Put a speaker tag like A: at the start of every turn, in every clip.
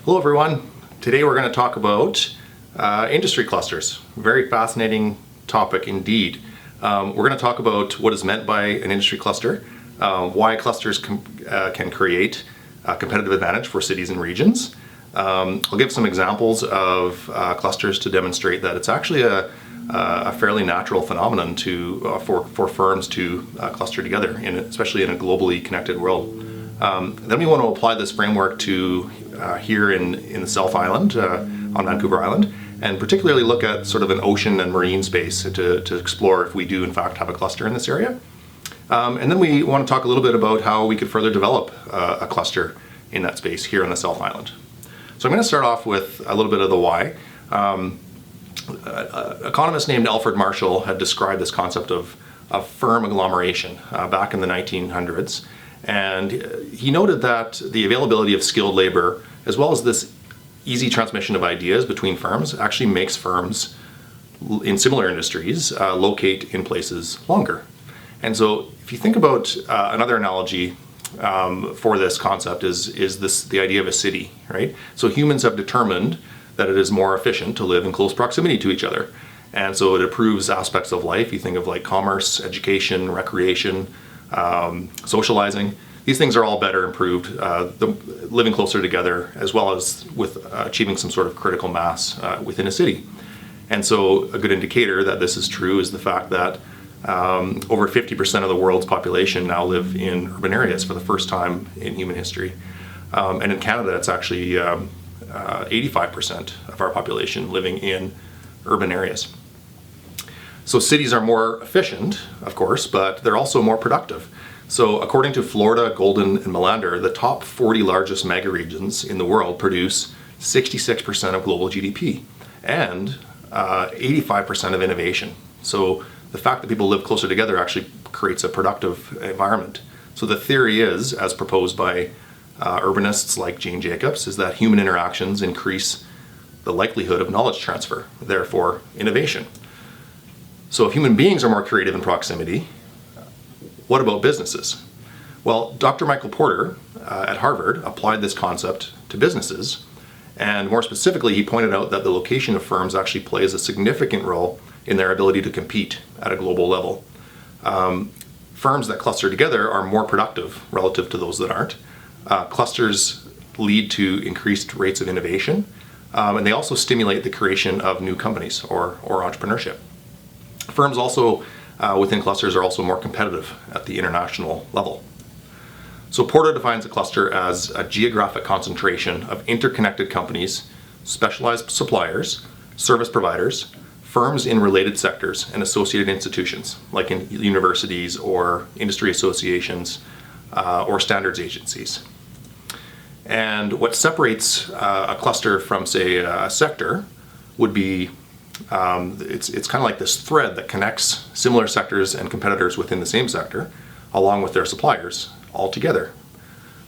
A: Hello everyone. Today we're going to talk about industry clusters. Very fascinating topic indeed. We're going to talk about what is meant by an industry cluster, why clusters can create a competitive advantage for cities and regions. I'll give some examples of clusters to demonstrate that it's actually a fairly natural phenomenon for firms to cluster together, especially in a globally connected world. Then we want to apply this framework to here in the South Island, on Vancouver Island, and particularly look at sort of an ocean and marine space to explore if we do in fact have a cluster in this area. And then we want to talk a little bit about how we could further develop a cluster in that space here on the South Island. So I'm going to start off with a little bit of the why. An economist named Alfred Marshall had described this concept of firm agglomeration back in the 1900s. And he noted that the availability of skilled labor, as well as this easy transmission of ideas between firms, actually makes firms in similar industries locate in places longer. And so if you think about another analogy for this concept is the idea of a city, right? So humans have determined that it is more efficient to live in close proximity to each other. And so it improves aspects of life. You think of like commerce, education, recreation, socializing. These things are all better improved, living closer together, as well as with achieving some sort of critical mass within a city. And so a good indicator that this is true is the fact that over 50% of the world's population now live in urban areas for the first time in human history. And in Canada, it's actually 85% of our population living in urban areas. So cities are more efficient, of course, but they're also more productive. So according to Florida, Golden, and Melander, the top 40 largest mega regions in the world produce 66% of global GDP and 85% of innovation. So the fact that people live closer together actually creates a productive environment. So the theory is, as proposed by urbanists like Jane Jacobs, is that human interactions increase the likelihood of knowledge transfer, therefore innovation. So if human beings are more creative in proximity, what about businesses? Well, Dr. Michael Porter at Harvard applied this concept to businesses, and more specifically, he pointed out that the location of firms actually plays a significant role in their ability to compete at a global level. Firms that cluster together are more productive relative to those that aren't. Clusters lead to increased rates of innovation, and they also stimulate the creation of new companies or entrepreneurship. Firms also within clusters are also more competitive at the international level. So Porter defines a cluster as a geographic concentration of interconnected companies, specialized suppliers, service providers, firms in related sectors, and associated institutions, like in universities or industry associations or standards agencies. And what separates a cluster from, say, a sector would be it's kind of like this thread that connects similar sectors and competitors within the same sector, along with their suppliers, all together.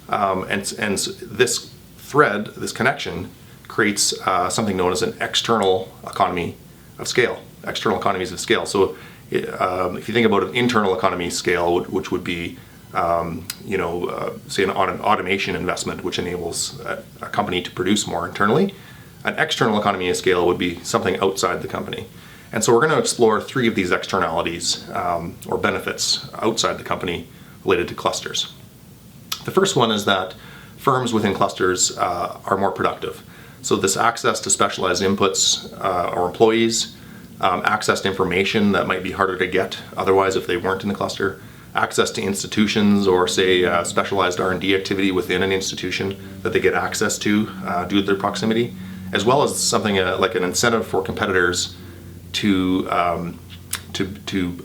A: And this thread, this connection, creates something known as an external economy of scale, external economies of scale. So if you think about an internal economy scale, which would be, say an automation investment, which enables a company to produce more internally, an external economy of scale would be something outside the company. And so we're going to explore three of these externalities or benefits outside the company related to clusters. The first one is that firms within clusters are more productive. So this access to specialized inputs or employees, access to information that might be harder to get otherwise if they weren't in the cluster, access to institutions or say specialized R&D activity within an institution that they get access to due to their proximity, as well as something like an incentive for competitors to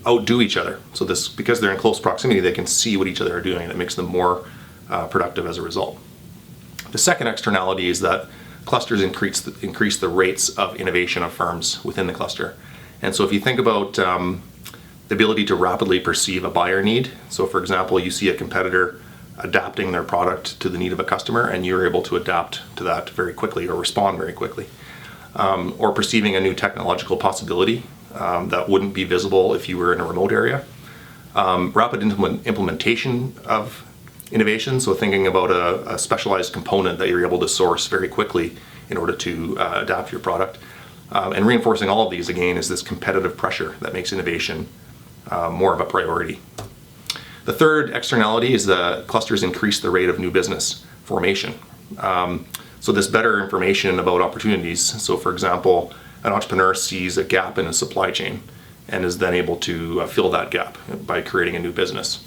A: outdo each other. So this, because they're in close proximity, they can see what each other are doing, and it makes them more productive as a result. The second externality is that clusters increase the rates of innovation of firms within the cluster. And so if you think about the ability to rapidly perceive a buyer need, so for example, you see a competitor adapting their product to the need of a customer, and you're able to adapt to that very quickly or respond very quickly. Or perceiving a new technological possibility that wouldn't be visible if you were in a remote area. Rapid implementation of innovation, so thinking about a specialized component that you're able to source very quickly in order to adapt your product. And reinforcing all of these, again, is this competitive pressure that makes innovation more of a priority. The third externality is that clusters increase the rate of new business formation. So this better information about opportunities. So for example, an entrepreneur sees a gap in a supply chain and is then able to fill that gap by creating a new business.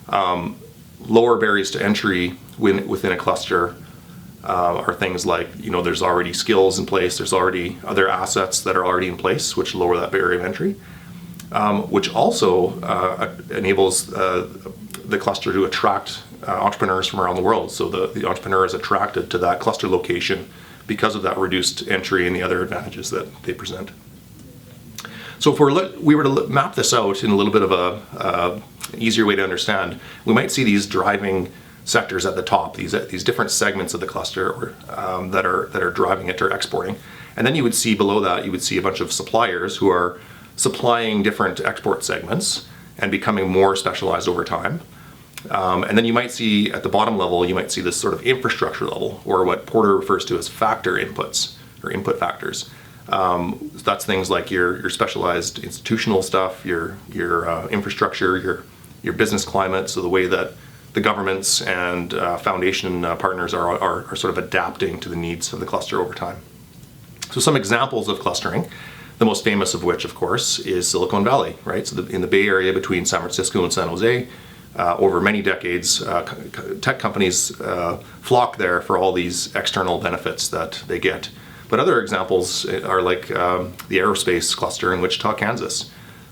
A: Lower barriers to entry within a cluster are things like, there's already skills in place, there's already other assets that are already in place, which lower that barrier of entry, which also enables the cluster to attract entrepreneurs from around the world. So the entrepreneur is attracted to that cluster location because of that reduced entry and the other advantages that they present. So if we were to map this out in a little bit of an easier way to understand, we might see these driving sectors at the top, these different segments of the cluster that are driving it or exporting. And then you would see below that, you would see a bunch of suppliers who are supplying different export segments and becoming more specialized over time. And then you might see at the bottom level, you might see this sort of infrastructure level, or what Porter refers to as factor inputs or input factors. That's things like your specialized institutional stuff, your infrastructure, your business climate, so the way that the governments and foundation partners are sort of adapting to the needs of the cluster over time. So some examples of clustering, the most famous of which, of course, is Silicon Valley, right? So in the Bay Area between San Francisco and San Jose, over many decades, tech companies flock there for all these external benefits that they get. But other examples are like the aerospace cluster in Wichita, Kansas.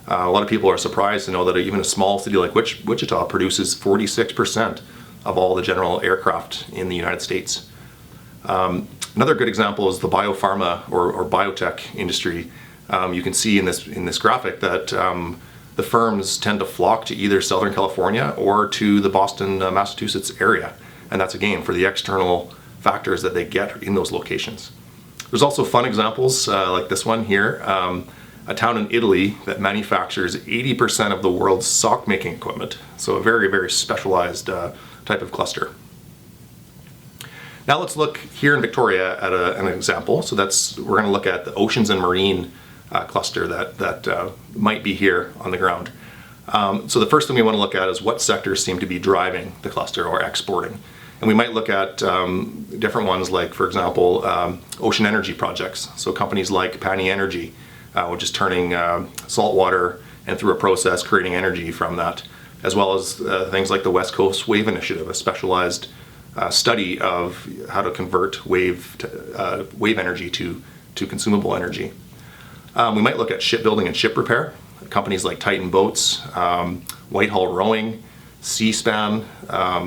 A: A lot of people are surprised to know that even a small city like Wichita produces 46% of all the general aircraft in the United States. Another good example is the biopharma or biotech industry. You can see in this graphic that the firms tend to flock to either Southern California or to the Boston, Massachusetts area. And that's, again, for the external factors that they get in those locations. There's also fun examples like this one here. A town in Italy that manufactures 80% of the world's sock making equipment. So a very, very specialized type of cluster. Now let's look here in Victoria at an example. So we're going to look at the Oceans and Marine cluster that might be here on the ground. So the first thing we want to look at is what sectors seem to be driving the cluster or exporting. And we might look at different ones like, for example, ocean energy projects. So companies like Pani Energy, which is turning salt water and through a process creating energy from that, as well as things like the West Coast Wave Initiative, a specialized study of how to convert wave energy to consumable energy. We might look at shipbuilding and ship repair, companies like Titan Boats, Whitehall Rowing, Seaspan,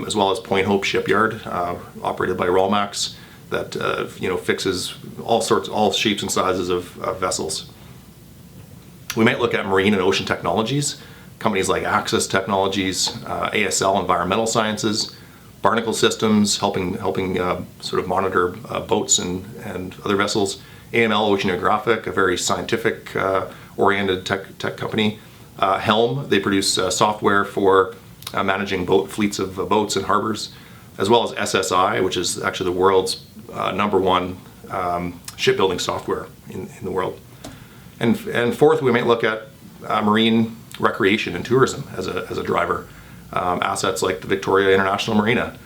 A: as well as Point Hope Shipyard, operated by Rolmax, that fixes all shapes and sizes of vessels. We might look at marine and ocean technologies, companies like Axis Technologies, ASL Environmental Sciences, Barnacle Systems, helping sort of monitor boats and other vessels. AML Oceanographic, a very scientific oriented tech company. Helm, they produce software for managing fleets of boats and harbors, as well as SSI, which is actually the world's #1 shipbuilding software in the world. And fourth, we might look at marine recreation and tourism as a driver. Assets like the Victoria International Marina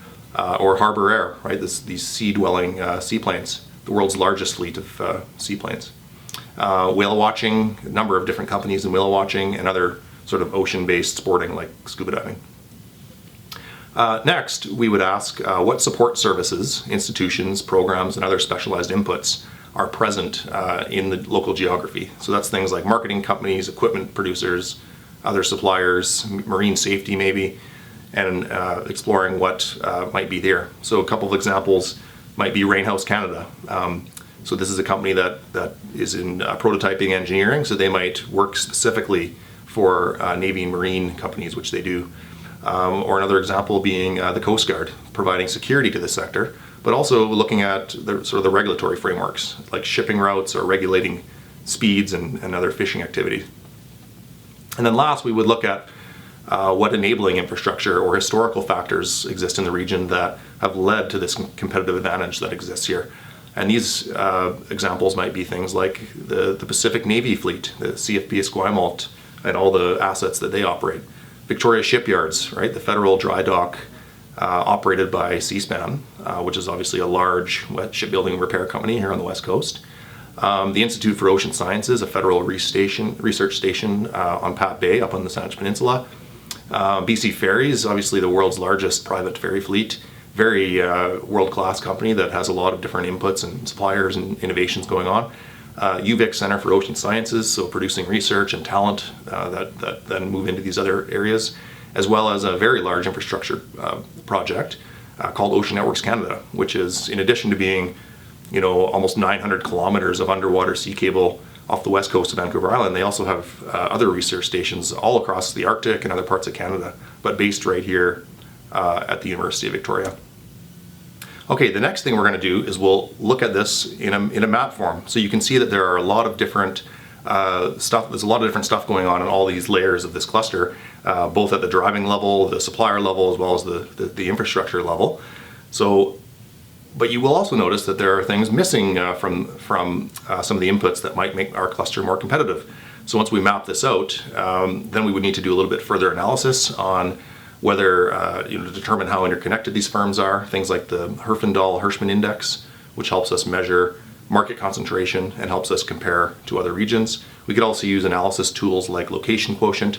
A: or Harbour Air, right? These sea-dwelling seaplanes, the world's largest fleet of seaplanes. Whale watching, a number of different companies in whale watching, and other sort of ocean-based sporting like scuba diving. Next, we would ask what support services, institutions, programs, and other specialized inputs are present in the local geography. So that's things like marketing companies, equipment producers, other suppliers, marine safety maybe, and exploring what might be there. So a couple of examples might be Rainhouse Canada. So this is a company that is in prototyping engineering, so they might work specifically for Navy and Marine companies, which they do. Or another example being the Coast Guard, providing security to the sector, but also looking at the regulatory frameworks, like shipping routes or regulating speeds and other fishing activities. And then last, we would look at what enabling infrastructure or historical factors exist in the region that have led to this competitive advantage that exists here. And these examples might be things like the Pacific Navy fleet, the CFP Esquimalt, and all the assets that they operate. Victoria Shipyards, right, the federal dry dock operated by Seaspan, which is obviously a large shipbuilding repair company here on the West Coast. The Institute for Ocean Sciences, a federal research station on Pat Bay up on the Saanich Peninsula. BC Ferries, obviously the world's largest private ferry fleet, very world-class company that has a lot of different inputs and suppliers and innovations going on. UVic Center for Ocean Sciences, so producing research and talent that then move into these other areas, as well as a very large infrastructure project called Ocean Networks Canada, which is, in addition to being, almost 900 kilometers of underwater sea cable off the west coast of Vancouver Island, they also have other research stations all across the Arctic and other parts of Canada, but based right here at the University of Victoria. Okay, the next thing we're going to do is we'll look at this in a map form. So you can see that there are a lot of different stuff. There's a lot of different stuff going on in all these layers of this cluster, both at the driving level, the supplier level, as well as the infrastructure level. So, but you will also notice that there are things missing from some of the inputs that might make our cluster more competitive. So once we map this out, then we would need to do a little bit further analysis on whether, to determine how interconnected these firms are, things like the Herfindahl-Hirschman Index, which helps us measure market concentration and helps us compare to other regions. We could also use analysis tools like location quotient,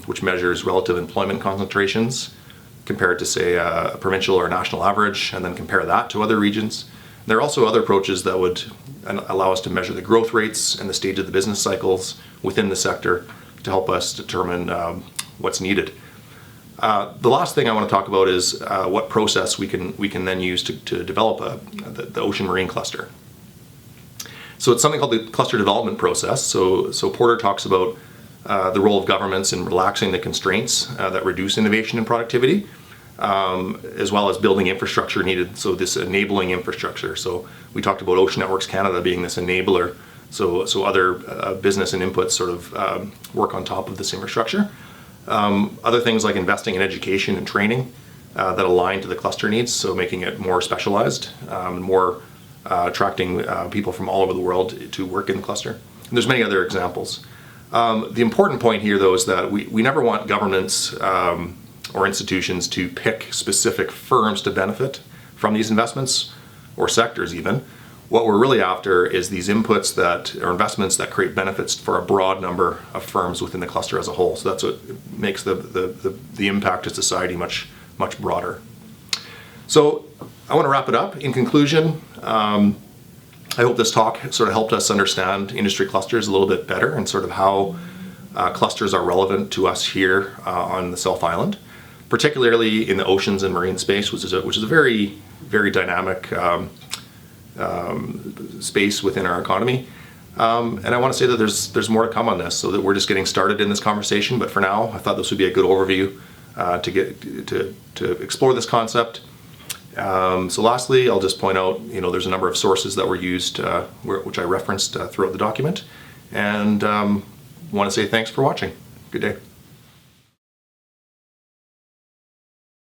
A: which measures relative employment concentrations compared to, say, a provincial or national average, and then compare that to other regions. There are also other approaches that would allow us to measure the growth rates and the stage of the business cycles within the sector to help us determine what's needed. The last thing I want to talk about is what process we can then use to develop the OceanMarine cluster. So it's something called the cluster development process. So Porter talks about the role of governments in relaxing the constraints that reduce innovation and productivity, as well as building infrastructure needed. So this enabling infrastructure. So we talked about Ocean Networks Canada being this enabler. So other business and inputs sort of work on top of this infrastructure. Other things like investing in education and training that align to the cluster needs, so making it more specialized, more attracting people from all over the world to work in the cluster. And there's many other examples. The important point here, though, is that we never want governments or institutions to pick specific firms to benefit from these investments, or sectors even. What we're really after is these inputs or investments that create benefits for a broad number of firms within the cluster as a whole. So that's what makes the impact to society much broader. So I want to wrap it up. In conclusion, I hope this talk sort of helped us understand industry clusters a little bit better and sort of how clusters are relevant to us here on the South Island, particularly in the oceans and marine space, which is a very, very dynamic space within our economy. And I want to say that there's more to come on this, so that we're just getting started in this conversation. But for now, I thought this would be a good overview to explore this concept. So lastly, I'll just point out, there's a number of sources that were used, which I referenced throughout the document. And want to say thanks for watching. Good day.